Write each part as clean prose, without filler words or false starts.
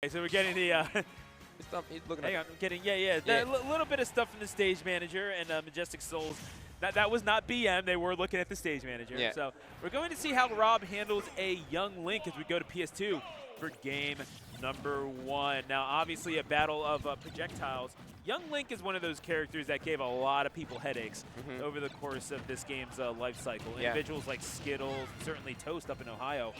Okay, so we're getting the Stuff he's looking hang at. on, getting a little bit of stuff from the stage manager and Majestic Souls. That was not BM. They were looking at the stage manager. Yeah. So we're going to see how Rob handles a young Link as we go to PS2 for game number 1. Now, obviously, a battle of projectiles. Young Link is one of those characters that gave a lot of people headaches over the course of this game's life cycle. Individuals like Skittles, certainly Toast up in Ohio,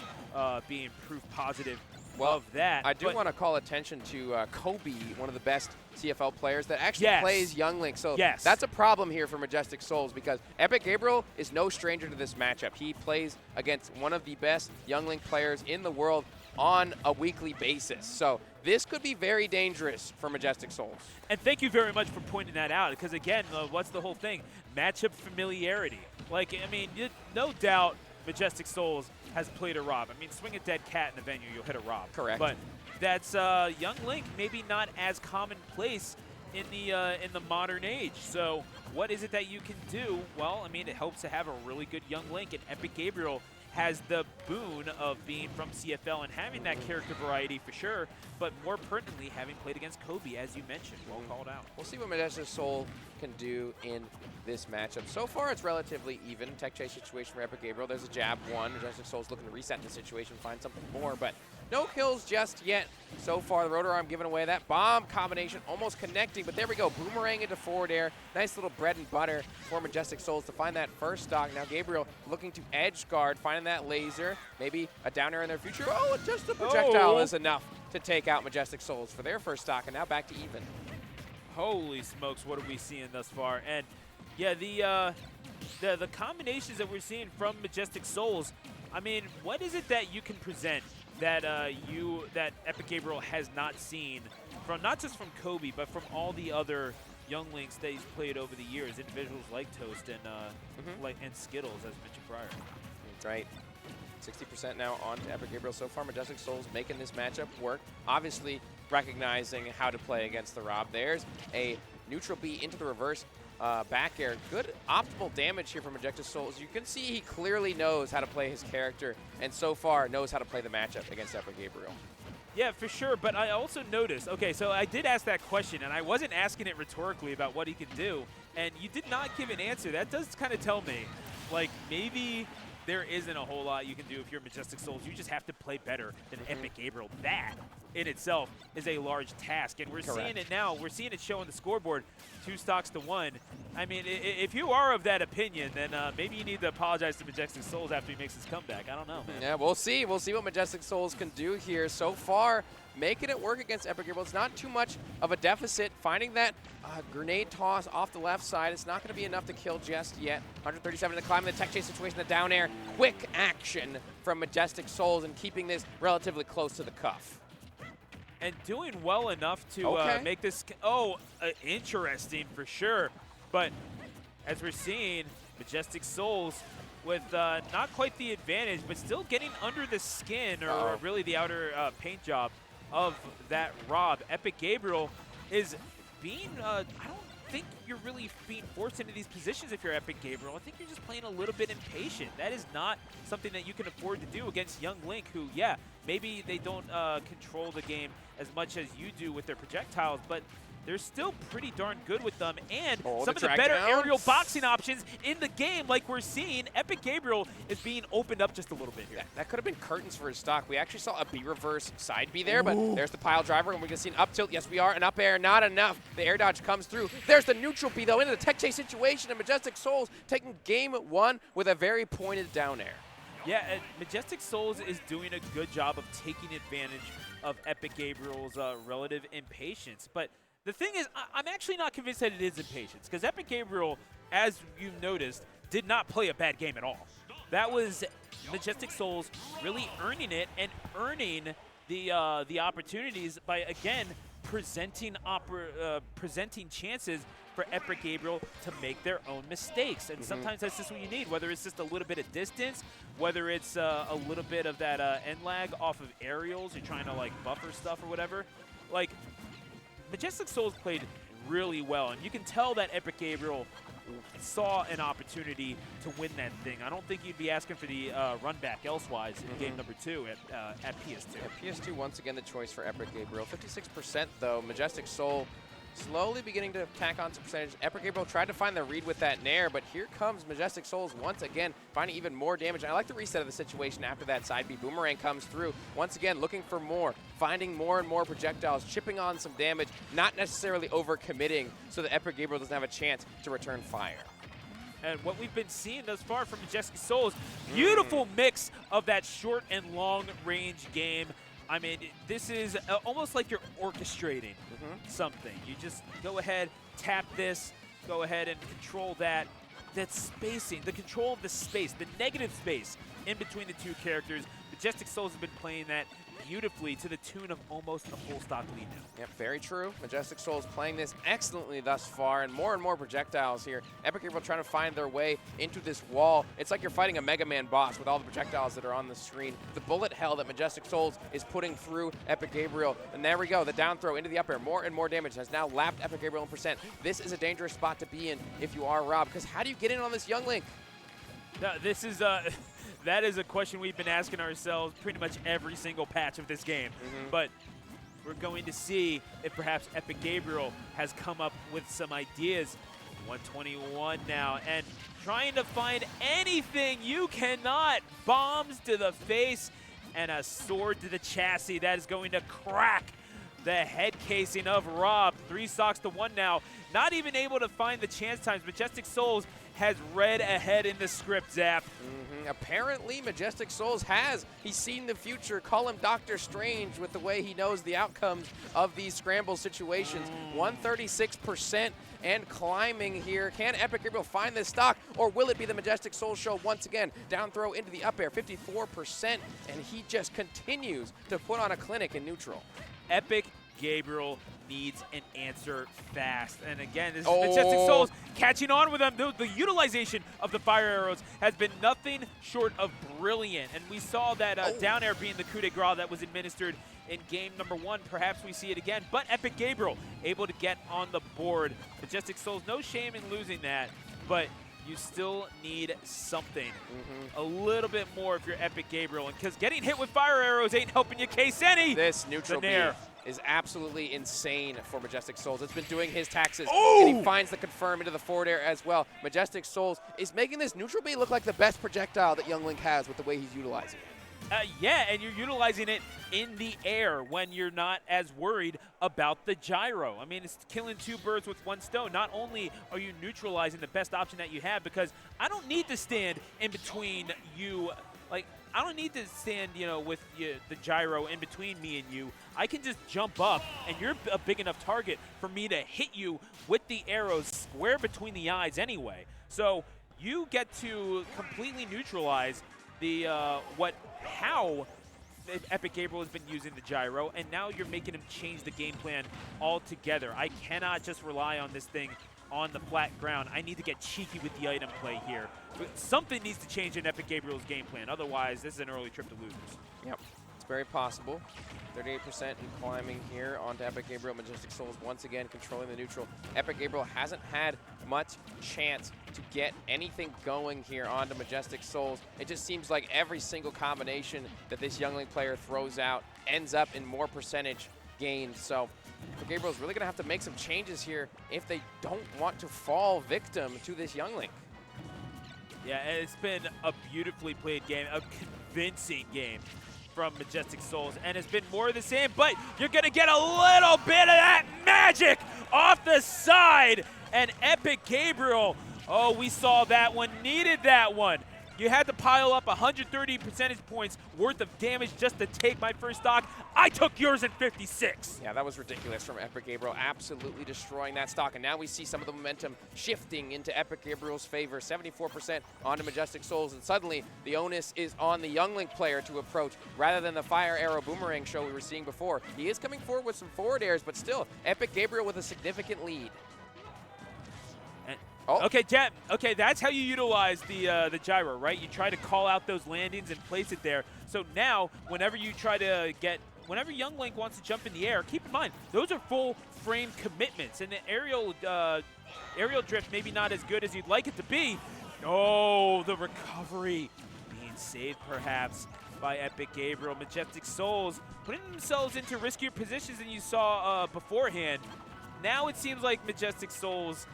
being proof positive of that. I do want to call attention to Kobe, one of the best CFL players that actually plays Young Link. So that's a problem here for Majestic Souls because Epic Gabriel is no stranger to this matchup. He plays against one of the best Young Link players in the world on a weekly basis. So this could be very dangerous for Majestic Souls. And thank you very much for pointing that out because, again, what's the whole thing? Matchup familiarity. Like, I mean, no doubt Majestic Souls has played a Rob. I mean, swing a dead cat in a venue, you'll hit a Rob. Correct. But that's Young Link, maybe not as commonplace in the modern age. So what is it that you can do? Well, I mean, it helps to have a really good Young Link, and Epic Gabriel has the boon of being from CFL and having that character variety for sure, but more pertinently, having played against Kobe, as you mentioned. Well called out. We'll see what Majestic Soul can do in this matchup. So far, it's relatively even. Tech chase situation for Epic Gabriel. There's a jab one. Majestic Soul's looking to reset the situation, find something more, but no kills just yet. So far, the rotor arm giving away that bomb combination, almost connecting, but there we go. Boomerang into forward air. Nice little bread and butter for Majestic Souls to find that first stock. Now Gabriel looking to edge guard, finding that laser. Maybe a down air in their future. Oh, just a projectile is enough to take out Majestic Souls for their first stock, and now back to even. Holy smokes, what are we seeing thus far? And yeah, the combinations that we're seeing from Majestic Souls, I mean, what is it that you can present that that Epic Gabriel has not seen from, not just from Kobe, but from all the other Young Links that he's played over the years, individuals like Toast and and Skittles, as mentioned prior. That's right. 60% now on to Epic Gabriel so far. Majestic Souls making this matchup work. Obviously recognizing how to play against the Rob. There's a neutral B into the reverse back air. Good optimal damage here from Majestic Souls. You can see he clearly knows how to play his character, and so far knows how to play the matchup against Epic Gabriel. Yeah, for sure, but I also noticed, okay, so I did ask that question, and I wasn't asking it rhetorically about what he could do, and you did not give an answer. That does kind of tell me, like, maybe there isn't a whole lot you can do if you're Majestic Souls. You just have to play better than Epic Gabriel. That in itself is a large task, and we're seeing it now. We're seeing it show on the scoreboard, 2 stocks to 1. I mean, if you are of that opinion, then maybe you need to apologize to Majestic Souls after he makes his comeback. I don't know, man. Yeah, we'll see. We'll see what Majestic Souls can do here. So far, making it work against Epic Gabriel. It's not too much of a deficit. Finding that grenade toss off the left side, it's not going to be enough to kill just yet. 137 to climb in the tech chase situation, the down air. Quick action from Majestic Souls and keeping this relatively close to the cuff. And doing well enough to make this, interesting for sure. But as we're seeing, Majestic Souls with not quite the advantage, but still getting under the skin, or really the outer paint job of that Rob. Epic Gabriel is being, I don't think you're really being forced into these positions if you're Epic Gabriel. I think you're just playing a little bit impatient. That is not something that you can afford to do against Young Link, who, yeah, maybe they don't control the game as much as you do with their projectiles, but they're still pretty darn good with them, and some of the better aerial boxing options in the game, like we're seeing. Epic Gabriel is being opened up just a little bit here. That could have been curtains for his stock. We actually saw a B reverse side B there, but there's the pile driver, and we can see an up tilt. Yes, we are. An up air, not enough. The air dodge comes through. There's the neutral B, though, into the tech chase situation, and Majestic Souls taking game 1 with a very pointed down air. Yeah, and Majestic Souls is doing a good job of taking advantage of Epic Gabriel's relative impatience, but the thing is, I'm actually not convinced that it is impatience, because Epic Gabriel, as you noticed, did not play a bad game at all. That was Majestic Souls really earning it and earning the opportunities by, again, presenting chances for Epic Gabriel to make their own mistakes. And sometimes that's just what you need, whether it's just a little bit of distance, whether it's a little bit of that end lag off of aerials, you're trying to, like, buffer stuff or whatever. Like, Majestic Souls played really well, and you can tell that Epic Gabriel saw an opportunity to win that thing. I don't think you'd be asking for the run back elsewise in game number 2 at PS2. Yeah, PS2 once again the choice for Epic Gabriel. 56% though. Majestic Soul slowly beginning to tack on some percentage. Epic Gabriel tried to find the read with that Nair, but here comes Majestic Souls once again, finding even more damage. And I like the reset of the situation after that side B. Boomerang comes through, once again looking for more, finding more and more projectiles, chipping on some damage, not necessarily overcommitting so that Epic Gabriel doesn't have a chance to return fire. And what we've been seeing thus far from Majestic Souls, beautiful mix of that short and long range game. I mean, this is almost like you're orchestrating something. You just go ahead, tap this, go ahead and control that. That spacing, the control of the space, the negative space in between the two characters. Majestic Souls have been playing that beautifully to the tune of almost a full stock lead now. Yep, very true. Majestic Souls playing this excellently thus far, and more projectiles here. Epic Gabriel trying to find their way into this wall. It's like you're fighting a Mega Man boss with all the projectiles that are on the screen. The bullet hell that Majestic Souls is putting through Epic Gabriel. And there we go, the down throw into the up air. More and more damage has now lapped Epic Gabriel in percent. This is a dangerous spot to be in if you are Rob, because how do you get in on this young Link? No, this is that is a question we've been asking ourselves pretty much every single patch of this game. But we're going to see if perhaps Epic Gabriel has come up with some ideas. 121 now, and trying to find anything you cannot. Bombs to the face and a sword to the chassis. That is going to crack the head casing of Rob. 3 stocks to 1 now. Not even able to find the chance times. Majestic Souls has read ahead in the script, Zap. Apparently, Majestic Souls has. He's seen the future. Call him Doctor Strange with the way he knows the outcomes of these scramble situations. 136% and climbing here. Can Epic Gabriel find this stock, or will it be the Majestic Souls show once again? Down throw into the up air, 54%, and he just continues to put on a clinic in neutral. Epic Gabriel needs an answer fast. And again, this is Majestic Souls catching on with them. The utilization of the fire arrows has been nothing short of brilliant. And we saw that down air being the coup de grace that was administered in game number 1. Perhaps we see it again. But Epic Gabriel able to get on the board. Majestic Souls, no shame in losing that. But you still need something. A little bit more if you're Epic Gabriel. Because getting hit with fire arrows ain't helping you case any. This neutral B is absolutely insane for Majestic Souls. It's been doing his taxes, and he finds the confirm into the forward air as well. Majestic Souls is making this neutral B look like the best projectile that Young Link has with the way he's utilizing it. Yeah, and you're utilizing it in the air when you're not as worried about the gyro. I mean, it's killing 2 birds with 1 stone. Not only are you neutralizing the best option that you have, because I don't need to stand in between you. Like, I don't need to stand, you know, with the gyro in between me and you. I can just jump up, and you're a big enough target for me to hit you with the arrows square between the eyes anyway. So you get to completely neutralize the how Epic Gabriel has been using the gyro, and now you're making him change the game plan altogether. I cannot just rely on this thing on the flat ground. I need to get cheeky with the item play here. Something needs to change in Epic Gabriel's game plan. Otherwise, this is an early trip to losers. Yep, it's very possible. 38% in climbing here onto Epic Gabriel. Majestic Souls once again controlling the neutral. Epic Gabriel hasn't had much chance to get anything going here onto Majestic Souls. It just seems like every single combination that this Young Link player throws out ends up in more percentage gained. So Gabriel's really going to have to make some changes here if they don't want to fall victim to this Young Link. Yeah, it's been a beautifully played game, a convincing game from Majestic Souls, and it's been more of the same, but you're going to get a little bit of that magic off the side, and Epic Gabriel, oh, we saw that one, needed that one. You had to pile up 130 percentage points worth of damage just to take my first stock. I took yours in 56. Yeah, that was ridiculous from Epic Gabriel, absolutely destroying that stock. And now we see some of the momentum shifting into Epic Gabriel's favor. 74% onto Majestic Souls, and suddenly the onus is on the Young Link player to approach rather than the fire arrow boomerang show we were seeing before. He is coming forward with some forward airs, but still, Epic Gabriel with a significant lead. Okay, Jet. Okay, that's how you utilize the gyro, right? You try to call out those landings and place it there. So now, whenever you try to get whenever Young Link wants to jump in the air, keep in mind, those are full frame commitments, and the aerial drift maybe not as good as you'd like it to be. Oh, the recovery being saved perhaps by Epic Gabriel. Majestic Souls putting themselves into riskier positions than you saw beforehand. Now it seems like Majestic Souls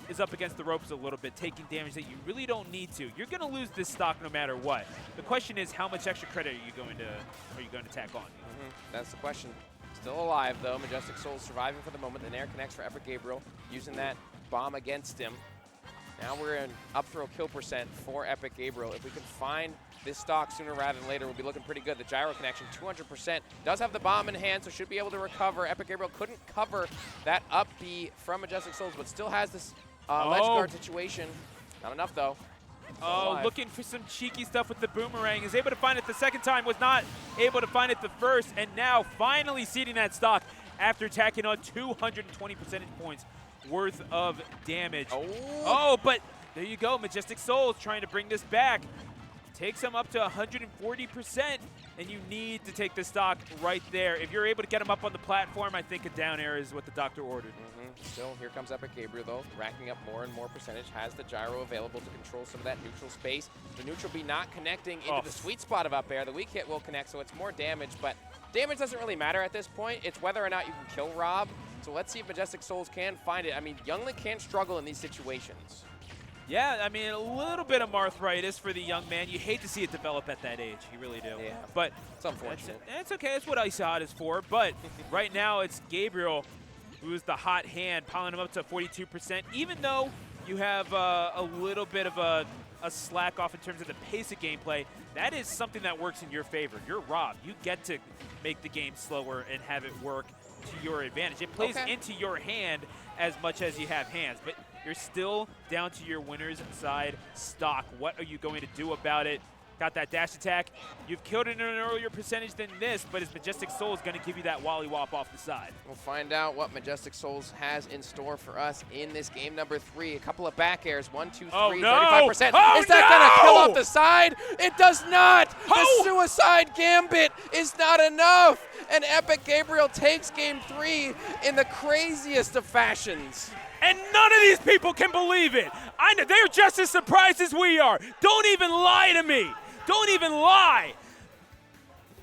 is up against the ropes a little bit, taking damage that you really don't need to. You're going to lose this stock no matter what. The question is, how much extra credit are you going to tack on? That's the question. Still alive, though. Majestic Souls surviving for the moment. The Nair connects for Epic Gabriel, using that bomb against him. Now we're in up throw kill percent for Epic Gabriel. If we can find this stock sooner rather than later, we'll be looking pretty good. The gyro connection, 200%. Does have the bomb in hand, so should be able to recover. Epic Gabriel couldn't cover that up B from Majestic Souls, but still has this ledge guard situation. Not enough, though. Oh, looking for some cheeky stuff with the boomerang. Is able to find it the second time, was not able to find it the first, and now finally seeding that stock after tacking on 220 percentage points worth of damage. Oh, but there you go. Majestic Souls trying to bring this back. Takes them up to 140%, and you need to take the stock right there. If you're able to get them up on the platform, I think a down air is what the doctor ordered. Still, here comes Epic Gabriel, though, racking up more and more percentage. Has the gyro available to control some of that neutral space. The neutral B not connecting into the sweet spot of up air. The weak hit will connect, so it's more damage, but damage doesn't really matter at this point. It's whether or not you can kill Rob. So let's see if Majestic Souls can find it. I mean, Youngling can struggle in these situations. Yeah, I mean, a little bit of arthritis for the young man. You hate to see it develop at that age. You really do. Yeah, but it's unfortunate. It's okay. That's what Ice Hot is for. But right now, it's Gabriel who's the hot hand, piling him up to 42%. Even though you have a little bit of a slack off in terms of the pace of gameplay, that is something that works in your favor. You're Rob. You get to make the game slower and have it work to your advantage. It plays into your hand as much as you have hands. But you're still down to your winner's side stock. What are you going to do about it? Got that dash attack. You've killed it in an earlier percentage than this, but is Majestic Souls going to give you that wally wop off the side? We'll find out what Majestic Souls has in store for us in this game number 3. A couple of back airs. 1, 2, 3, 35%. Oh, is that going to kill off the side? It does not. The suicide gambit is not enough. And Epic Gabriel takes game 3 in the craziest of fashions. And none of these people can believe it. I know they're just as surprised as we are. Don't even lie to me. Don't even lie.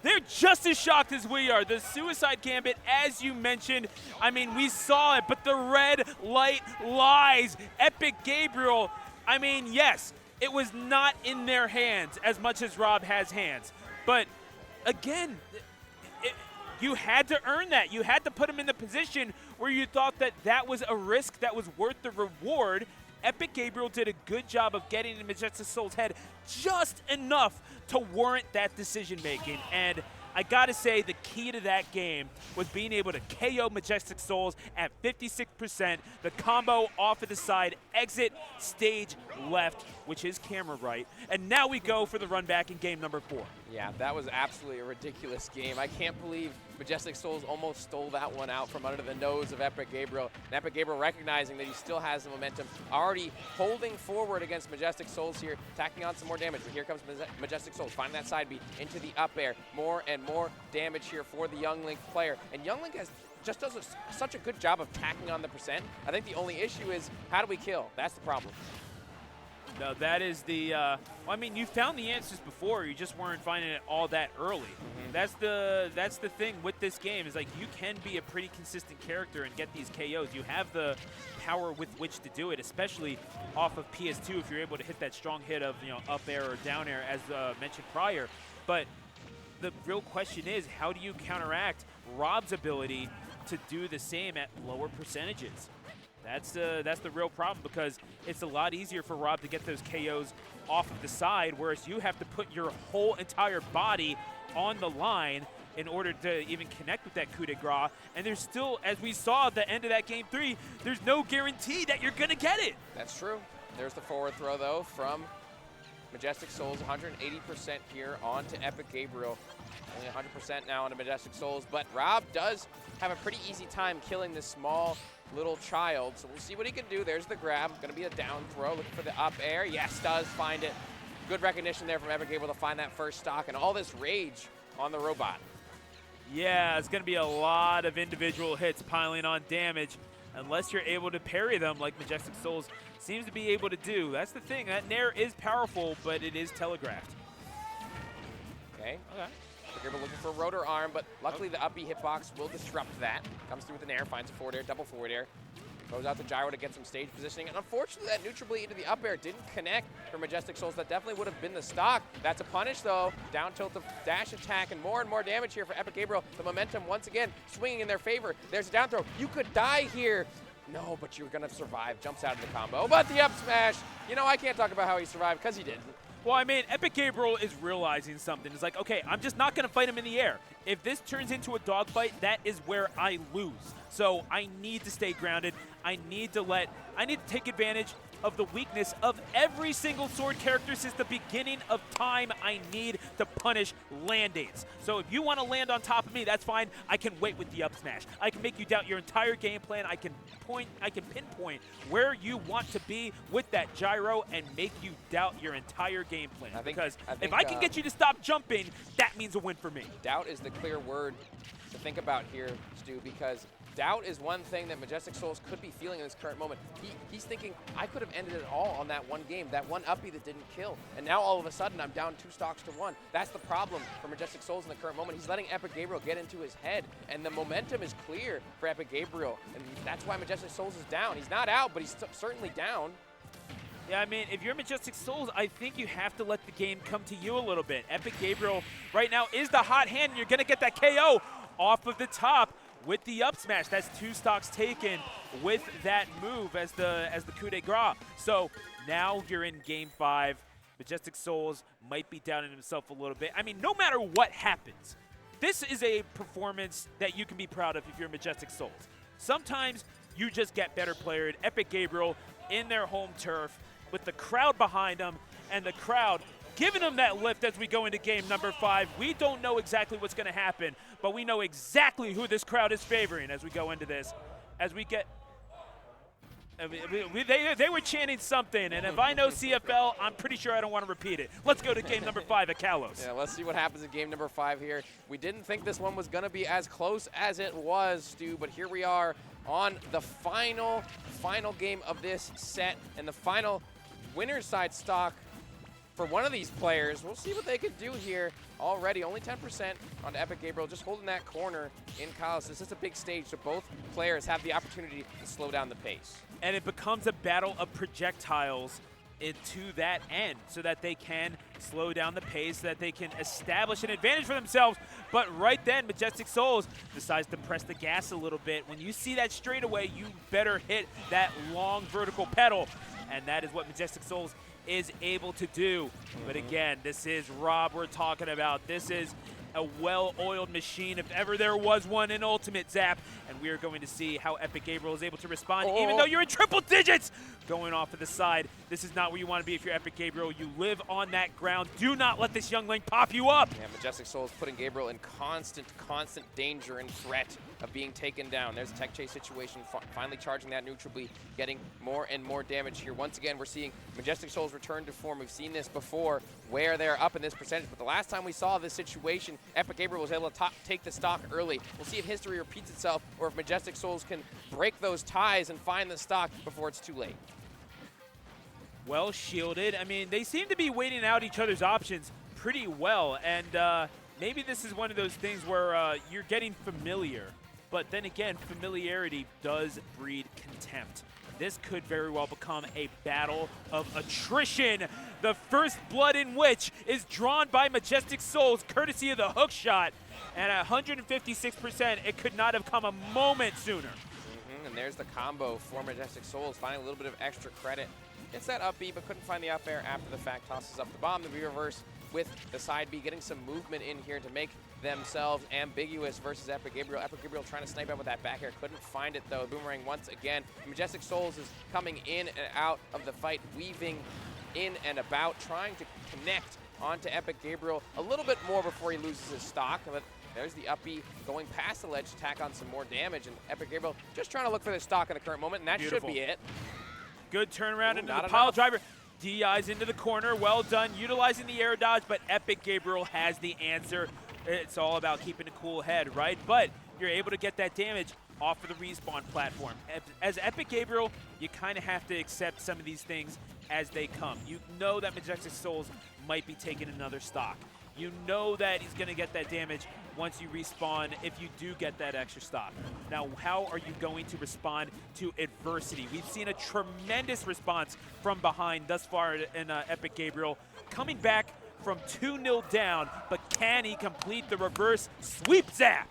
They're just as shocked as we are. The suicide gambit, as you mentioned, I mean, we saw it, but the red light lies. Epic Gabriel, I mean, yes, it was not in their hands as much as Rob has hands. But again, you had to earn that. You had to put him in the position where you thought that that was a risk that was worth the reward. Epic Gabriel did a good job of getting in Majestic Souls' head just enough to warrant that decision-making. And I got to say, the key to that game was being able to KO Majestic Souls at 56%, the combo off of the side, exit stage left, which is camera right, and now we go for the run back in game number 4. Yeah, that was absolutely a ridiculous game. I can't believe Majestic Souls almost stole that one out from under the nose of Epic Gabriel. And Epic Gabriel recognizing that he still has the momentum, already holding forward against Majestic Souls here, tacking on some more damage. But here comes Majestic Souls, finding that side B into the up air. More and more damage here for the Young Link player. And Young Link just does such a good job of tacking on the percent. I think the only issue is, how do we kill? That's the problem. No, that is the, well, I mean, you found the answers before, you just weren't finding it all that early. That's the thing with this game, is like, you can be a pretty consistent character and get these KOs. You have the power with which to do it, especially off of PS2 if you're able to hit that strong hit of, you know, up air or down air, as mentioned prior. But the real question is, how do you counteract Rob's ability to do the same at lower percentages? That's the real problem, because it's a lot easier for Rob to get those KOs off of the side, whereas you have to put your whole entire body on the line in order to even connect with that coup de grace. And there's still, as we saw at the end of that game 3, there's no guarantee that you're going to get it. That's true. There's the forward throw, though, from Majestic Souls, 180% here onto Epic Gabriel. Only 100% now onto Majestic Souls, but Rob does have a pretty easy time killing this small little child, so we'll see what he can do. There's the grab. Going to be a down throw. Looking for the up air. Yes, does find it. Good recognition there from Epic, able to find that first stock, and all this rage on the robot. Yeah, it's going to be a lot of individual hits piling on damage unless you're able to parry them like Majestic Souls seems to be able to do. That's the thing. That Nair is powerful, but it is telegraphed. Okay. Gabriel looking for a rotor arm, but luckily the up B hitbox will disrupt that. Comes through with the Nair, finds a forward air, double forward air. Goes out to Gyro to get some stage positioning. And unfortunately, that neutral bleed into the up air didn't connect for Majestic Souls. That definitely would have been the stock. That's a punish, though. Down tilt the dash attack and more damage here for Epic Gabriel. The momentum, once again, swinging in their favor. There's a down throw. You could die here. No, but you're going to survive. Jumps out of the combo. But the up smash, you know, I can't talk about how he survived because he didn't. Well, I mean, Epic Gabriel is realizing something. It's like, okay, I'm just not going to fight him in the air. If this turns into a dogfight, that is where I lose. So I need to stay grounded. I need to take advantage of the weakness of every single sword character since the beginning of time. I need to punish landings. So if you want to land on top of me, that's fine. I can wait with the up smash. I can make you doubt your entire game plan. I can pinpoint where you want to be with that gyro and make you doubt your entire game plan. If I can get you to stop jumping, that means a win for me. Doubt is the clear word to think about here, Stu, because doubt is one thing that Majestic Souls could be feeling in this current moment. He's thinking, I could have ended it all on that one game, that one uppie that didn't kill. And now all of a sudden, I'm down 2 stocks to 1. That's the problem for Majestic Souls in the current moment. He's letting Epic Gabriel get into his head, and the momentum is clear for Epic Gabriel. And that's why Majestic Souls is down. He's not out, but he's certainly down. Yeah, I mean, if you're Majestic Souls, I think you have to let the game come to you a little bit. Epic Gabriel right now is the hot hand, and you're going to get that KO off of the top with the up smash. That's 2 stocks taken with that move as the coup de grace. So now you're in game 5. Majestic Souls might be doubting himself a little bit. I mean, no matter what happens, this is a performance that you can be proud of if you're Majestic Souls. Sometimes you just get better players. Epic Gabriel in their home turf with the crowd behind them, and the crowd giving them that lift as we go into game number 5. We don't know exactly what's going to happen, but we know exactly who this crowd is favoring as we go into this. As we get, they were chanting something, and if I know CFL, I'm pretty sure I don't want to repeat it. Let's go to game number 5 at Kalos. Yeah, let's see what happens in game number 5 here. We didn't think this one was going to be as close as it was, Stu, but here we are on the final game of this set, and the final winner's side stock for one of these players. We'll see what they can do here. Already only 10% on Epic Gabriel, just holding that corner in Kalos. This is a big stage, so both players have the opportunity to slow down the pace. And it becomes a battle of projectiles to that end so that they can slow down the pace, so that they can establish an advantage for themselves. But right then, Majestic Souls decides to press the gas a little bit. When you see that straightaway, you better hit that long vertical pedal. And that is what Majestic Souls is able to do. But again, this is Rob we're talking about. This is a well-oiled machine, if ever there was one in Ultimate Zap. And we are going to see how Epic Gabriel is able to respond, even though you're in triple digits. Going off of the side, this is not where you want to be if you're Epic Gabriel. You live on that ground. Do not let this youngling pop you up. Yeah, Majestic Souls putting Gabriel in constant danger and threat of being taken down. There's a tech chase situation, finally charging that neutral bleed, getting more and more damage here. Once again, we're seeing Majestic Souls return to form. We've seen this before, where they're up in this percentage, but the last time we saw this situation, Epic Gabriel was able to take the stock early. We'll see if history repeats itself, or if Majestic Souls can break those ties and find the stock before it's too late. Well shielded. I mean, they seem to be waiting out each other's options pretty well, and maybe this is one of those things where you're getting familiar, but then again, familiarity does breed contempt. This could very well become a battle of attrition. The first blood in which is drawn by Majestic Souls, courtesy of the hook shot, and at 156%, it could not have come a moment sooner. And there's the combo for Majestic Souls, finding a little bit of extra credit. Gets that up B, but couldn't find the up air after the fact. Tosses up the bomb. The reverse with the side B, getting some movement in here to make themselves ambiguous versus Epic Gabriel. Epic Gabriel trying to snipe out with that back air. Couldn't find it, though. Boomerang once again. Majestic Souls is coming in and out of the fight, weaving in and about, trying to connect onto Epic Gabriel a little bit more before he loses his stock. But there's the up B going past the ledge to tack on some more damage, and Epic Gabriel just trying to look for the stock in the current moment, and that should be it. Good turnaround into the pile driver. DI's into the corner. Well done, utilizing the air dodge, but Epic Gabriel has the answer it's all about keeping a cool head, right? But you're able to get that damage off of the respawn platform. As Epic Gabriel, you kind of have to accept some of these things as they come. You know that Majestic Souls might be taking another stock. You know that he's going to get that damage once you respawn if you do get that extra stock. Now, how are you going to respond to adversity? We've seen a tremendous response from behind thus far in Epic Gabriel, coming back from 2-0 down, but can he complete the reverse sweep zap?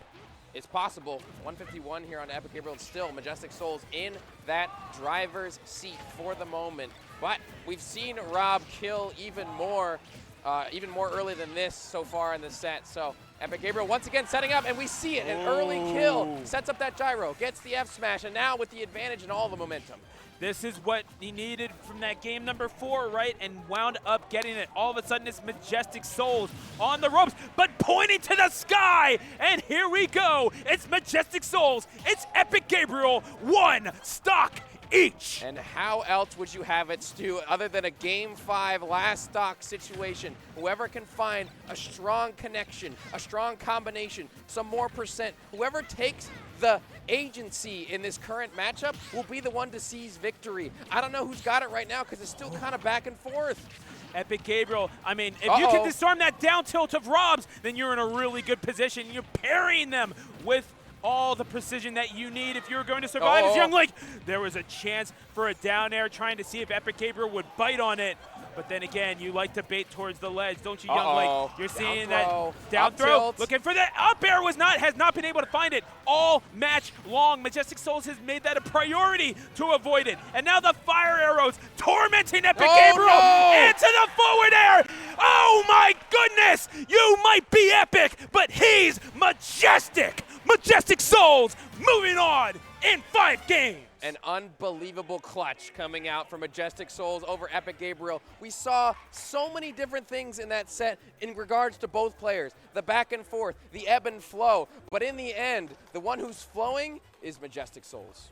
It's possible. 151 here on Epic Gabriel, and still Majestic Souls in that driver's seat for the moment. But we've seen Rob kill even more early than this so far in the set. So Epic Gabriel once again setting up, and we see it. An early kill sets up that gyro, gets the F smash, and now with the advantage and all the momentum. This is what he needed from that game number 4, right? And wound up getting it. All of a sudden, it's Majestic Souls on the ropes, but pointing to the sky. And here we go. It's Majestic Souls. It's Epic Gabriel. 1 stock each. And how else would you have it, Stu, other than a Game 5 last stock situation? Whoever can find a strong connection, a strong combination, some more percent, whoever takes the agency in this current matchup will be the one to seize victory. I don't know who's got it right now because it's still kind of back and forth. Epic Gabriel, I mean, if you can disarm that down tilt of Rob's, then you're in a really good position. You're parrying them with all the precision that you need if you're going to survive as Young Link. There was a chance for a down air, trying to see if Epic Gabriel would bite on it. But then again, you like to bait towards the ledge, don't you, Young Link? You're seeing that down throw, looking for that up air, has not been able to find it all match long. Majestic Souls has made that a priority to avoid it. And now the fire arrows tormenting Epic Gabriel into the forward air. Oh my goodness, you might be epic, but he's Majestic. Majestic Souls moving on in 5 games. An unbelievable clutch coming out from Majestic Souls over Epic Gabriel. We saw so many different things in that set in regards to both players. The back and forth, the ebb and flow. But in the end, the one who's flowing is Majestic Souls.